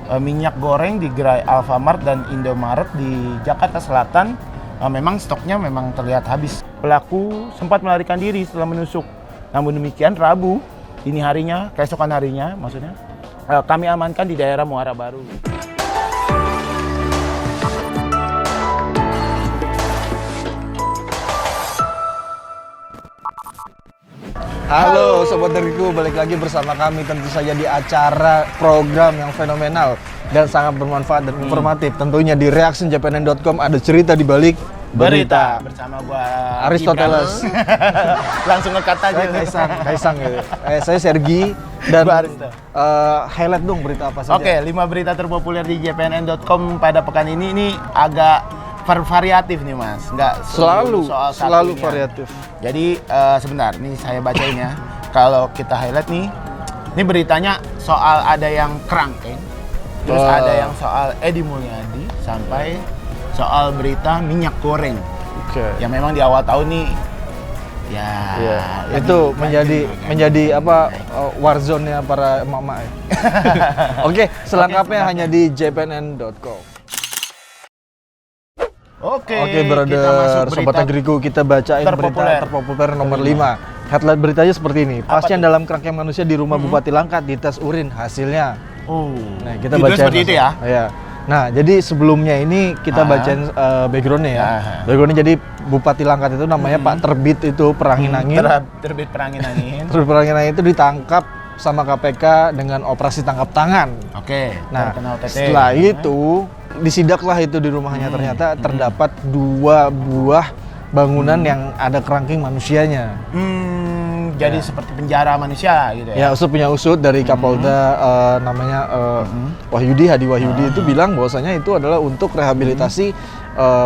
minyak goreng di gerai Alfamart dan Indomaret di Jakarta Selatan memang stoknya memang terlihat habis. Pelaku sempat melarikan diri setelah menusuk. Namun demikian Rabu dini harinya, keesokan harinya maksudnya, kami amankan di daerah Muara Baru. Halo Sobat Negeriku, balik lagi bersama kami tentu saja di acara program yang fenomenal dan sangat bermanfaat dan informatif. Tentunya di reactionjpnn.com ada cerita di balik berita. Bersama gua Aristoteles. Langsung ngekat aja. Kaisang gitu. Saya Sergi dan highlight dong berita apa saja. Oke, 5 berita terpopuler di jpnn.com pada pekan ini agak variatif nih Mas, nggak selalu variatif. Jadi sebentar, nih saya bacain ya. Kalau kita highlight nih, ini beritanya soal ada yang kerangkeng, terus ada yang soal Edi Mulyadi, sampai soal berita minyak goreng. Oke. Yang memang di awal tahun nih, ya. Itu menjadi apa warzone-nya para emak-emak. Oke, selengkapnya hanya di jpnn.com. Oke, brother, Sobat Negeriku, kita bacain berita terpopuler nomor 5. Headline beritanya seperti ini. Pasien dalam kerangkeng manusia di rumah Bupati Langkat dites urin, hasilnya. Nah, kita bacain seperti itu ya. Ya. Nah, jadi sebelumnya ini kita bacain background-nya ya. Background-nya jadi Bupati Langkat itu namanya Pak Terbit itu Perangin-Angin. Terbit Perangin-Angin. Terbit Perangin-Angin itu ditangkap sama KPK dengan operasi tangkap tangan. Oke. Nah, setelah itu disidaklah itu di rumahnya, ternyata terdapat 2 buah bangunan yang ada kerangkeng manusianya. Jadi seperti penjara manusia gitu ya? Ya, punya usut dari Kapolda namanya Wahyudi, Hadi Wahyudi itu bilang bahwasanya itu adalah untuk rehabilitasi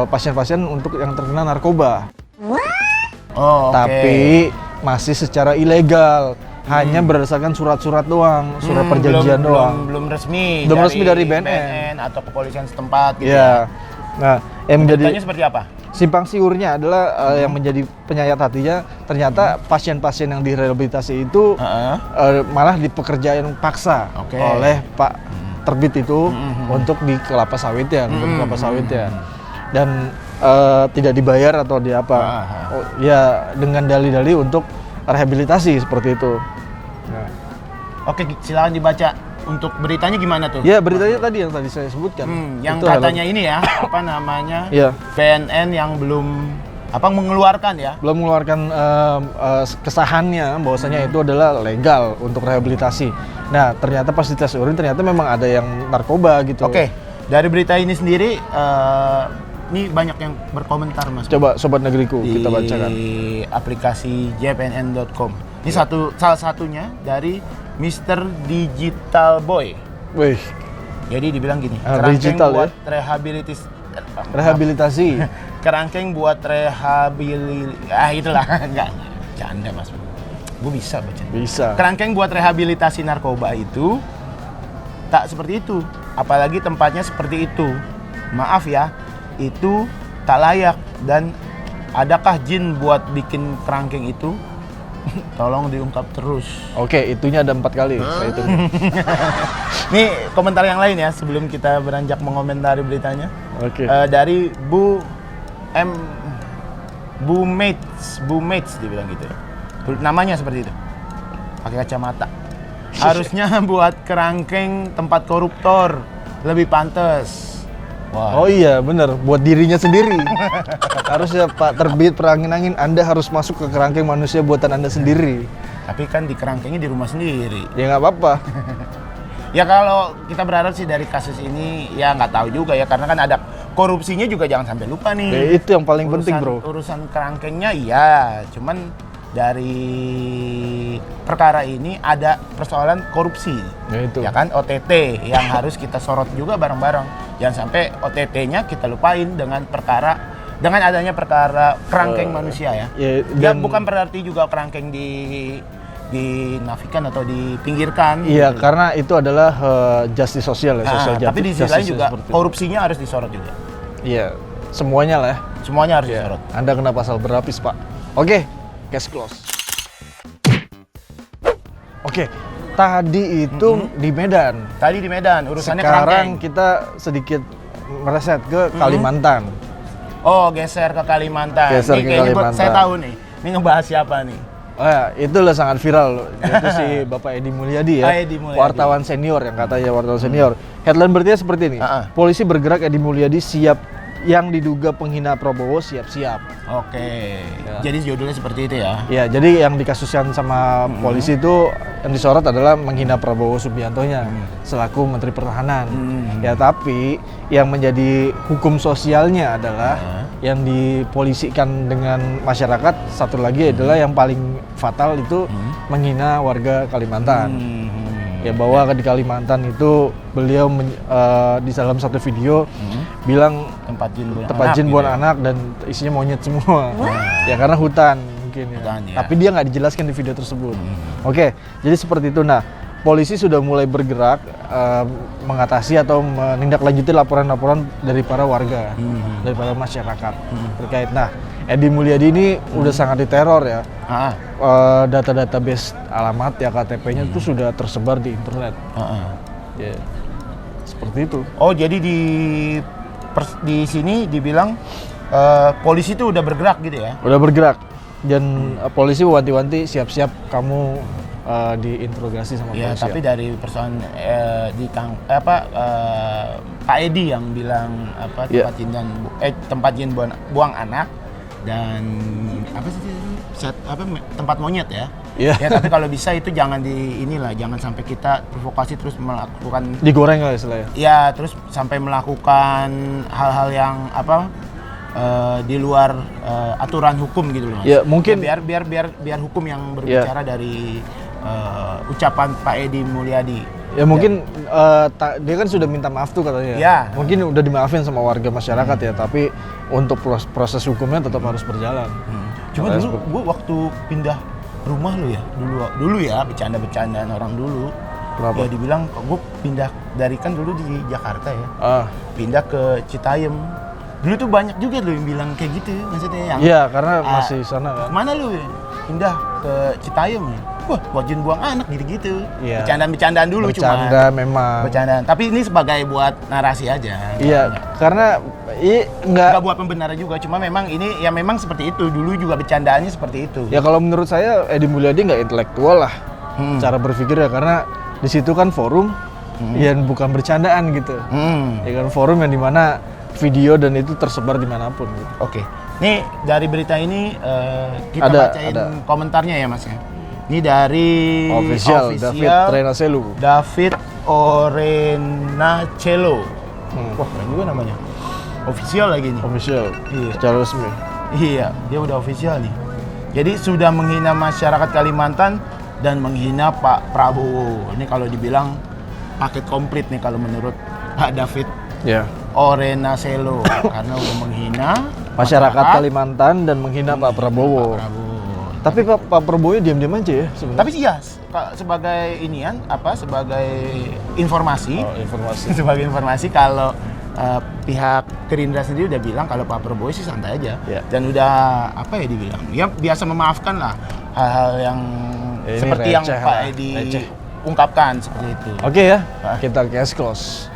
pasien-pasien untuk yang terkena narkoba. Tapi masih secara ilegal. Hanya berdasarkan surat-surat doang, surat perjanjian doang. Belum resmi dari BNN atau kepolisian setempat gitu. Ya. Nah, yang menjadi seperti apa? Simpang siurnya adalah yang menjadi penyayat hatinya, ternyata pasien-pasien yang direhabilitasi itu malah dipekerjain paksa oleh Pak Terbit itu untuk di kelapa sawit ya, dan tidak dibayar atau di apa. Ya dengan dalih-dalih untuk rehabilitasi seperti itu. Nah. Oke, silakan dibaca. Untuk beritanya gimana tuh? Ya, beritanya tadi yang tadi saya sebutkan. Yang itu katanya ini ya, apa namanya? Ya. BNN yang belum mengeluarkan ya? Belum mengeluarkan kesahannya bahwasanya itu adalah legal untuk rehabilitasi. Nah, ternyata pas dites urin ternyata memang ada yang narkoba gitu. Oke. Dari berita ini sendiri ini banyak yang berkomentar Mas. Coba Sobat Negeriku kita bacakan. Di aplikasi jpnn.com. Ini salah satunya dari Mr. Digital Boy. Wih. Jadi dibilang gini, kerangkeng buat rehabilitasi. Kerangkeng buat itulah. Enggak. Canda Mas. Gue bisa baca. Bisa. Kerangkeng buat rehabilitasi narkoba itu tak seperti itu. Apalagi tempatnya seperti itu. Maaf ya. Itu tak layak, dan adakah jin buat bikin kerangkeng itu? Tolong diungkap terus. Oke, itunya ada 4 kali. Saya itu. Nih komentar yang lain ya sebelum kita beranjak mengomentari beritanya. Oke. Dari Bu Mates dibilang gitu ya. Namanya seperti itu. Pakai kacamata. Harusnya buat kerangkeng tempat koruptor lebih pantas. Wow. Oh iya bener, buat dirinya sendiri. Harusnya Pak Terbit Perangin-Angin, Anda harus masuk ke kerangkeng manusia buatan Anda sendiri. Tapi kan di kerangkengnya di rumah sendiri. Ya nggak apa-apa. Ya kalau kita berharap sih dari kasus ini, ya nggak tahu juga ya, karena kan ada korupsinya juga, jangan sampai lupa nih. Ya, itu yang paling penting bro. Urusan kerangkengnya iya, cuman dari perkara ini ada persoalan korupsi. Ya kan, OTT yang harus kita sorot juga bareng-bareng. Jangan sampai OTT-nya kita lupain dengan adanya perkara kerangkeng manusia ya. Dan bukan berarti juga kerangkeng dinafikan atau dipinggirkan. Iya, gitu. Karena itu adalah justice sosial ya, social justice. Tapi di sisi lain juga korupsinya harus disorot juga. Iya, semuanya lah. Semuanya harus disorot. Anda kena pasal berlapis, Pak. Oke, case close. Oke, Tadi itu di Medan. Tadi di Medan, urusannya Sekarang kerangkeng. kita sedikit mereset ke Kalimantan. Oh, geser ke Kalimantan. Geser Nih, ke kayaknya Kalimantan. saya tahu nih. Ini ngebahas siapa nih? Oh ya, itulah sangat viral. Itu si Bapak Edi Mulyadi ya. Edi Mulyadi. Wartawan senior yang katanya wartawan senior. Headline berarti seperti ini. Polisi bergerak, Edi Mulyadi siap, yang diduga penghina Prabowo siap-siap. Oke. Jadi judulnya seperti itu ya. Ya, jadi yang dikasuskan sama polisi itu yang disorot adalah menghina Prabowo Subiantonya selaku Menteri Pertahanan. Ya, tapi yang menjadi hukum sosialnya adalah yang dipolisikan dengan masyarakat. Satu lagi adalah yang paling fatal itu menghina warga Kalimantan. Ya, bahwa di Kalimantan itu beliau di dalam satu video bilang tempat jin buan anak dan isinya monyet semua. Ya karena hutan mungkin ya. Tapi dia nggak dijelaskan di video tersebut. Oke, jadi seperti itu. Nah, polisi sudah mulai bergerak mengatasi atau menindaklanjuti laporan-laporan dari para warga, dari para masyarakat terkait. Nah, Edi Mulyadi ini udah sangat diteror ya. Data-database alamat ya KTP-nya itu sudah tersebar di internet. Ya, seperti itu. Oh, jadi di sini dibilang polisi itu udah bergerak gitu ya? Udah bergerak dan polisi wanti-wanti siap-siap kamu diinterogasi sama polisi. Ya, tapi dari persoalan Pak Edi yang bilang tempat jin buang anak dan tempat monyet ya. Ya, tapi kalau bisa itu jangan jangan sampai kita provokasi terus melakukan digoreng lah istilahnya. Ya, terus sampai melakukan hal-hal yang di luar aturan hukum gitu loh. Ya, mungkin ya, biar hukum yang berbicara dari ucapan Pak Edi Mulyadi. Ya mungkin dia kan sudah minta maaf tuh katanya. Ya. Mungkin udah dimaafin sama warga masyarakat ya, tapi untuk proses hukumnya tetap harus berjalan. Cuma dulu gue waktu pindah rumah lu ya, dulu ya bercanda-bercandaan orang dulu. Kenapa? Ya dibilang gue pindah dari kan dulu di Jakarta ya. Pindah ke Citayam. Dulu tuh banyak juga lu yang bilang kayak gitu maksudnya yang. Iya, karena masih sana kan. Mana lu pindah ke Citayam ya? Wah, buat jin buang anak gitu-gitu. Iya. Bercandaan dulu Bercanda memang. Bercandaan. Tapi ini sebagai buat narasi aja. Iya, karena nggak buat pembenaran juga. Cuma memang ini ya memang seperti itu. Dulu juga bercandaannya seperti itu. Ya kalau menurut saya Edi Mulyadi nggak intelektual lah cara berpikir ya, karena di situ kan forum yang bukan bercandaan gitu. Ya kan forum yang dimana video dan itu tersebar dimanapun. Gitu. Oke. Nih dari berita ini kita bacain komentarnya ya Mas ya. Ini dari official David Orenacelo. David Orenacelo. Wah, keren juga namanya. Official lagi nih. Official. Iya. Secara resmi. Iya, dia udah official nih. Jadi sudah menghina masyarakat Kalimantan dan menghina Pak Prabowo. Ini kalau dibilang paket komplit nih kalau menurut Pak David. Ya. Orenacelo karena udah menghina masyarakat Kalimantan dan menghina Pak Prabowo. Tapi Pak Prabowo diam-diam aja ya sebenarnya. Tapi iya, sebagai sebagai informasi. Sebagai informasi kalau pihak Gerindra sendiri udah bilang kalau Pak Prabowo sih santai aja. Dan udah dibilang? Ya biasa memaafkan lah hal-hal yang ini seperti yang Pak Edi ungkapkan seperti itu. Oke ya, kita case close.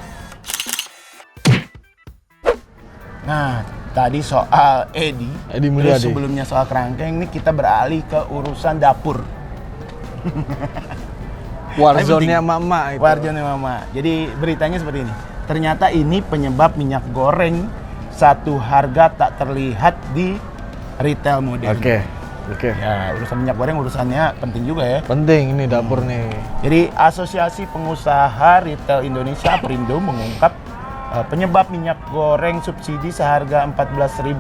Nah, tadi soal Edi Mulyadi. Sebelumnya soal kerangkeng, ini kita beralih ke urusan dapur. Warzone-nya Mama itu. Warzone-nya Mama. Jadi beritanya seperti ini. Ternyata ini penyebab minyak goreng satu harga tak terlihat di retail modern. Oke. Ya, urusan minyak goreng urusannya penting juga ya. Penting ini dapur nih. Jadi Asosiasi Pengusaha Retail Indonesia Perindo mengungkap penyebab minyak goreng subsidi seharga Rp14.000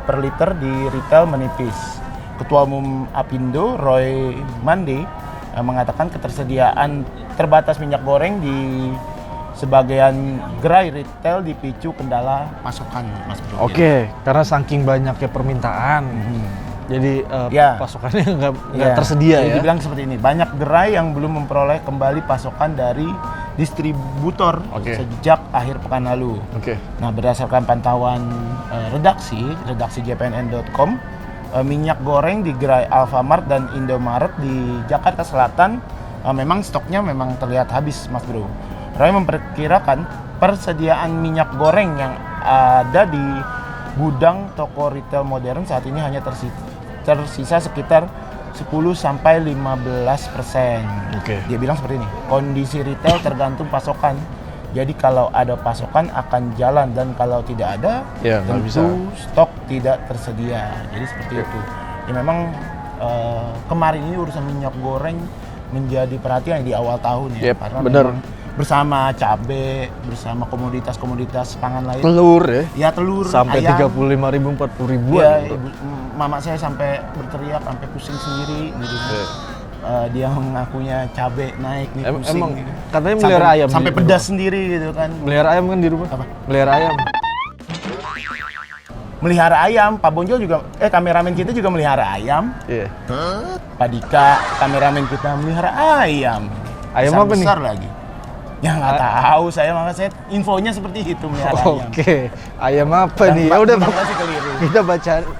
per liter di retail menipis. Ketua Umum Apindo Roy Mande mengatakan ketersediaan terbatas minyak goreng di sebagian gerai retail dipicu kendala pasokan, Mas Bro. Oke, karena saking banyaknya permintaan. Jadi pasokannya nggak tersedia. Jadi dibilang seperti ini, banyak gerai yang belum memperoleh kembali pasokan dari distributor sejak akhir pekan lalu. Nah, berdasarkan pantauan redaksi JPNN.com, minyak goreng di gerai Alfamart dan Indomaret di Jakarta Selatan memang stoknya memang terlihat habis, Mas Bro. Roy memperkirakan persediaan minyak goreng yang ada di gudang toko retail modern saat ini hanya tersisa sekitar 10-15%. Dia bilang seperti ini, kondisi retail tergantung pasokan. Jadi kalau ada pasokan akan jalan, dan kalau tidak ada tentu stok tidak tersedia. Jadi seperti itu. Ya memang kemarin ini urusan minyak goreng menjadi perhatian di awal tahun ya. Karena bener. Bersama cabai, bersama komoditas pangan lain. Telur ya? Ya telur, sampai ayam. 35.000, 40.000-an. Ya, mama saya sampai berteriak, sampai pusing sendiri gitu. Dia mengakunya cabai naik nih, pusing. Emang gitu. katanya melihara ayam. Sampai pedas sendiri gitu kan. Melihara ayam kan di rumah? Apa? Melihara ayam. Melihara ayam, Pak Bonjol juga, kameramen kita juga melihara ayam. Iya. Pak Dika, kameramen kita melihara ayam. Ayam apa nih? Besar lagi. Ya nggak tahu saya, makanya saya infonya seperti itu, melihara ayam. Oke, ayam apa nih? Ya udah, kita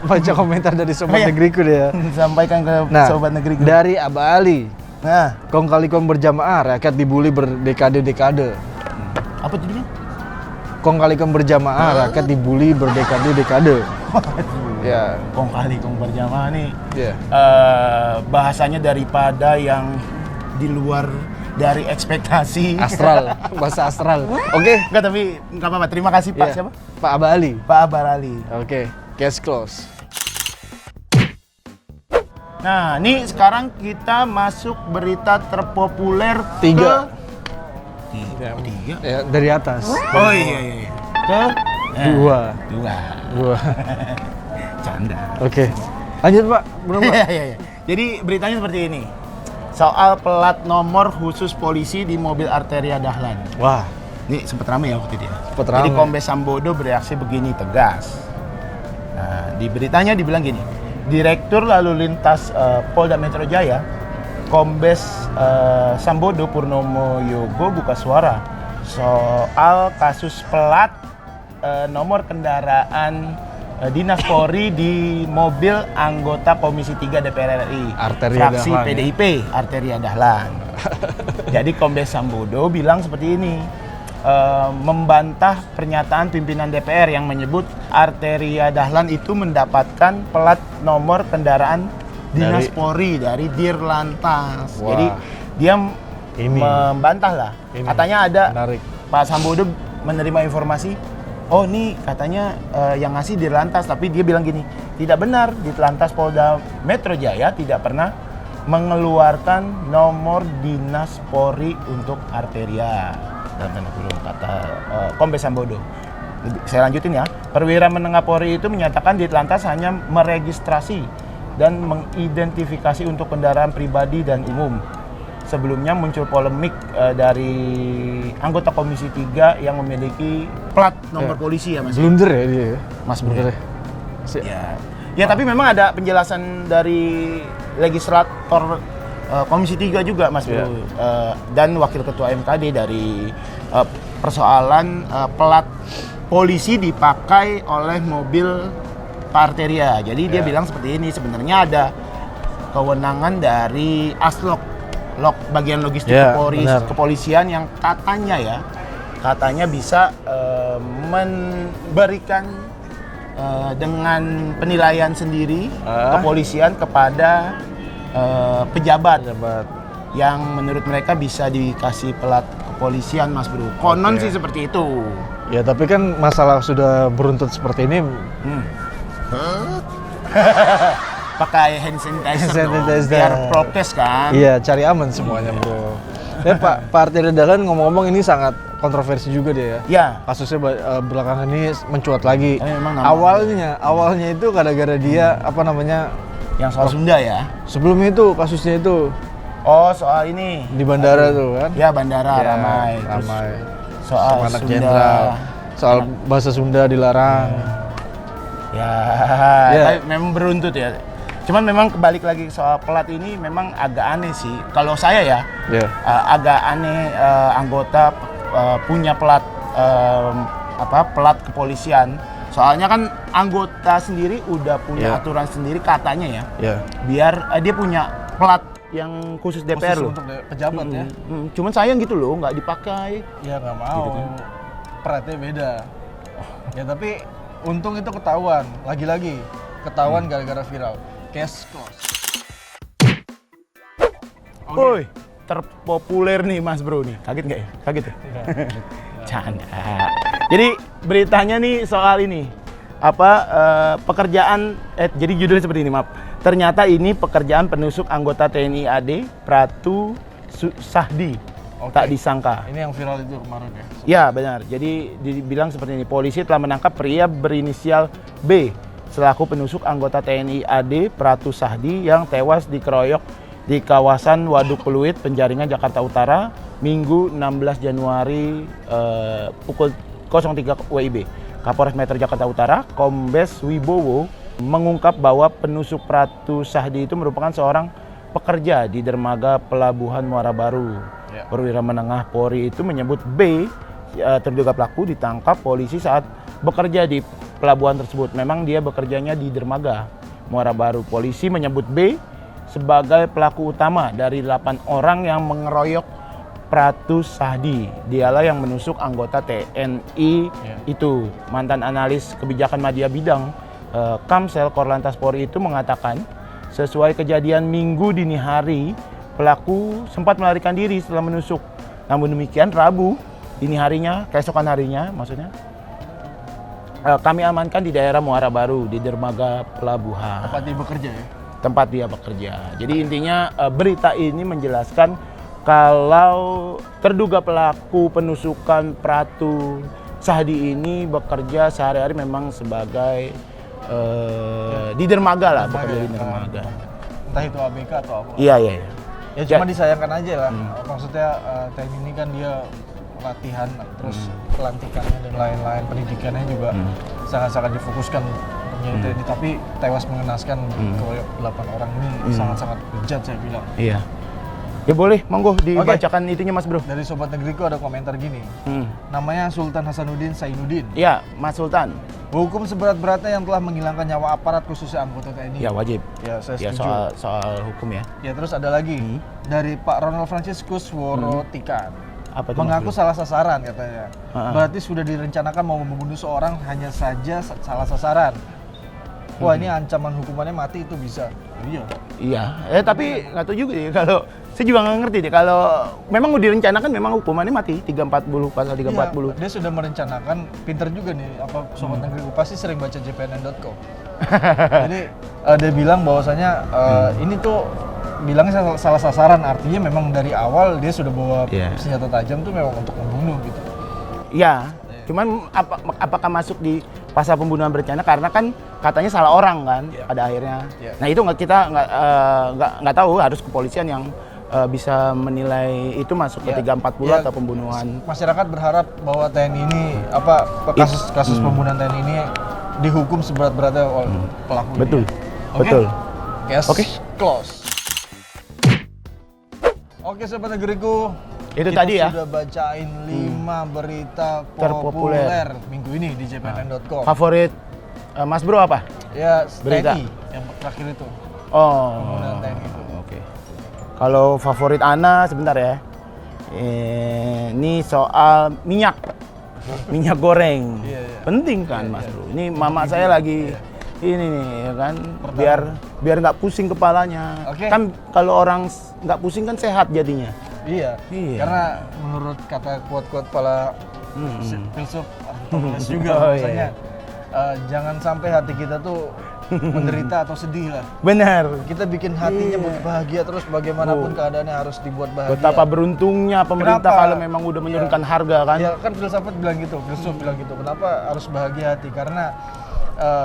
baca komentar dari Sobat Negeriku deh ya. Sampaikan ke Sobat Negeriku. Dari Aba Ali. Nah, kong kali kong berjamaah, rakyat dibully berdekade-dekade. Apa judulnya? Kong kali kong berjamaah, rakyat dibully berdekade-dekade. Ya. Kong kali kong berjamaah nih. Iya. Bahasanya daripada yang di luar dari ekspektasi. Astral, bahasa astral. Oke. Enggak, tapi enggak apa-apa. Terima kasih Pak. Siapa? Pak Aba Ali. Pak Aba Ali. Oke, case close. Nah, ini sekarang kita masuk berita terpopuler Tiga. Tiga? Ya, dari atas. Oh iya. Dua. Canda. Oke. Lanjut Pak. Iya. Jadi beritanya seperti ini. Soal plat nomor khusus polisi di mobil Arteria Dahlan. Wah, ini sempat ramai ya waktu itu. Jadi Kombes Sambodo bereaksi begini tegas. Nah, di beritanya dibilang gini, Direktur Lalu Lintas Polda Metro Jaya, Kombes Sambodo Purnomo Yogo buka suara soal kasus plat nomor kendaraan Dinas Polri di mobil anggota Komisi 3 DPR RI, fraksi Dahlan, PDIP, Arteria Dahlan. Jadi Kombes Sambodo bilang seperti ini, membantah pernyataan pimpinan DPR yang menyebut Arteria Dahlan itu mendapatkan plat nomor kendaraan Dinas Polri dari Dirlantas. Wah. Jadi dia membantah lah. Katanya ada Pak Sambodo menerima informasi, oh ini katanya yang ngasih Dirlantas, tapi dia bilang gini, tidak benar, Dirlantas Polda Metro Jaya tidak pernah mengeluarkan nomor Dinas Polri untuk Arteria. Dalam tanda kurung kata Kombes Sambodo. Saya lanjutin ya. Perwira Menengah Polri itu menyatakan Dirlantas hanya meregistrasi dan mengidentifikasi untuk kendaraan pribadi dan umum. Sebelumnya muncul polemik dari anggota Komisi 3 yang memiliki plat nomor polisi ya Mas. Blunder ya dia ya? Mas blunder. Ya tapi memang ada penjelasan dari legislator Komisi 3 juga Mas Bro. Dan Wakil Ketua MKD dari persoalan plat polisi dipakai oleh mobil Pak Arteria. Jadi dia bilang seperti ini, sebenarnya ada kewenangan dari Aslok, bagian logistik kepolisian yang katanya bisa memberikan dengan penilaian sendiri kepolisian kepada pejabat yang menurut mereka bisa dikasih pelat kepolisian Mas Bro. Konon sih seperti itu. Ya tapi kan masalah sudah beruntut seperti ini. Pakai hand sanitizer biar prokes kan. Iya, cari aman semuanya Bro. Ya Pak Arteria Dahlan ngomong-ngomong ini sangat kontroversi juga dia ya. Iya. Kasusnya belakangan ini mencuat lagi. Awalnya itu gara-gara dia yang soal Sunda ya. Sebelum itu kasusnya itu. Oh, soal ini di bandara tuh kan? Ya, bandara ya, ramai. Soal anak Sunda. Jenderal. Soal bahasa Sunda dilarang. Tapi memang beruntut ya. Cuman memang kebalik lagi soal plat ini memang agak aneh sih. Kalau saya agak aneh anggota punya plat plat kepolisian Soalnya kan anggota sendiri udah punya aturan sendiri katanya ya. Biar dia punya plat yang khusus DPR loh. Untuk pejabat ya. Cuman sayang gitu loh, nggak dipakai. Ya nggak mau. Gitu kan. Platnya beda. Ya tapi untung itu ketahuan. Lagi-lagi ketahuan gara-gara viral. Case close. Woi, terpopuler nih Mas Bro nih. Kaget nggak ya? Kaget ya? Canda. Jadi beritanya nih soal ini pekerjaan jadi judulnya seperti ini, maaf. Ternyata ini pekerjaan penusuk anggota TNI AD Pratu Sahdi. Tak disangka. Ini yang viral itu kemarin ya? Ya benar. Jadi dibilang seperti ini, polisi telah menangkap pria berinisial B selaku penusuk anggota TNI AD Pratu Sahdi yang tewas dikeroyok di kawasan Waduk Pluit, Penjaringan, Jakarta Utara, Minggu 16 Januari pukul 03 WIB. Kapolres Metro Jakarta Utara, Kombes Wibowo, mengungkap bahwa penusuk Pratu Sahdi itu merupakan seorang pekerja di dermaga Pelabuhan Muara Baru. Perwira menengah Polri itu menyebut B, terduga pelaku, ditangkap polisi saat bekerja di pelabuhan tersebut. Memang dia bekerjanya di dermaga Muara Baru. Polisi menyebut B sebagai pelaku utama dari 8 orang yang mengeroyok Pratu Sahdi. Dialah yang menusuk anggota TNI itu. Mantan analis kebijakan media bidang Kamsel Korlantas Polri itu mengatakan, sesuai kejadian Minggu dini hari, pelaku sempat melarikan diri setelah menusuk. Namun demikian, Rabu dini harinya, keesokan harinya maksudnya, kami amankan di daerah Muara Baru di dermaga pelabuhan. Tempat dia bekerja ya? Tempat dia bekerja. Jadi intinya berita ini menjelaskan kalau terduga pelaku penusukan Pratu Sahdi ini bekerja sehari-hari memang sebagai di dermaga lah, bekerja di dermaga. Entah itu ABK atau apa. Iya. Ya cuma disayangkan aja lah. Maksudnya TNI ini kan dia latihan, terus pelantikannya dan lain-lain, pendidikannya juga sangat-sangat difokuskan untuk TNI, tapi tewas mengenaskan keroyok 8 orang ini sangat-sangat bejat saya bilang. Iya. Ya boleh, monggo dibacakan itunya Mas Bro. Dari Sobat Negeriku ada komentar gini. Namanya Sultan Hasanuddin Sainuddin. Iya, Mas Sultan. Hukum seberat-beratnya yang telah menghilangkan nyawa aparat khususnya anggota TNI. Ya wajib. Ya saya Ya setuju. soal hukum ya. Ya terus ada lagi dari Pak Ronald Franciscus Worotikan. Apa itu, Mengaku Mas Bro? salah sasaran katanya. Berarti sudah direncanakan mau membunuh seorang, hanya saja salah sasaran. Wah ini ancaman hukumannya mati itu bisa. Iya. Tapi nggak tahu juga ya, kalau saya juga nggak ngerti deh, kalau memang udah direncanakan memang hukumannya mati 340 pasal 340. Iya, dia sudah merencanakan, pinter juga nih Sobat Negeri pasti sering baca jpnn.com. Jadi dia bilang bahwasanya ini tuh bilangnya salah sasaran, artinya memang dari awal dia sudah bawa senjata tajam tuh memang untuk membunuh gitu. Iya. Cuman apakah masuk di pasal pembunuhan berencana, karena kan katanya salah orang kan pada akhirnya. Nah itu kita nggak tahu, harus kepolisian yang bisa menilai itu masuk ke 340 atau pembunuhan. Masyarakat berharap bahwa TNI ini kasus pembunuhan TNI ini dihukum seberat-beratnya oleh pelaku. Betul. Ini. Betul. Oke. Close. Oke Sobat Negeriku. Itu kita tadi ya. Sudah bacain 5 berita terpopuler minggu ini di jpnn.com. Favorit Mas Bro apa? Ya, berita TNI yang terakhir itu. Oh. Pembunuhan TNI itu. Oke. Kalau favorit Ana sebentar ya. Ini soal minyak. Minyak goreng. Penting kan Mas Bro. Ini mama saya lagi ini nih ya kan, biar nggak pusing kepalanya. Kan kalau orang nggak pusing kan sehat jadinya. Iya. Karena menurut kata quote-quote para filsuf Aristoteles juga bahwasanya jangan sampai hati kita tuh menderita atau sedih lah. Benar. Kita bikin hatinya bahagia terus, bagaimanapun keadaannya harus dibuat bahagia. Betapa beruntungnya pemerintah kalau memang udah menurunkan harga kan. Ya kan filsafat bilang gitu, filsuf bilang gitu. Kenapa harus bahagia hati? Karena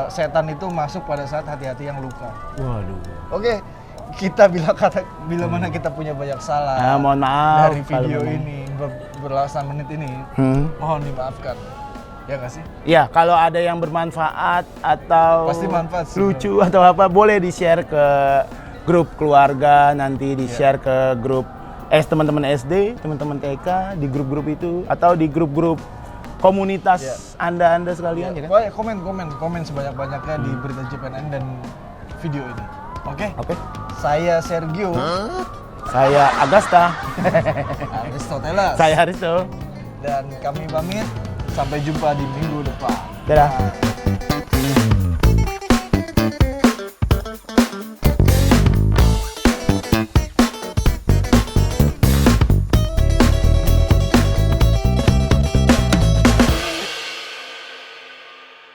setan itu masuk pada saat hati-hati yang luka. Waduh. Oke. Kita bila mana kita punya banyak salah, mohon maaf dari video ini belasan menit ini, mohon dimaafkan, ya nggak sih? Ya, kalau ada yang bermanfaat atau pasti manfaat sih, lucu atau apa, boleh di share ke grup keluarga, nanti di share ke grup teman-teman SD, teman-teman TK, di grup-grup itu, atau di grup-grup komunitas Anda sekalian ya kan? Komen sebanyak-banyaknya di berita JPNN dan video ini. Oke. Oke. Saya Sergio. Saya Agasta. Aristoteles. Saya Haristo. Dan kami pamit. Sampai jumpa di minggu depan. Dadah.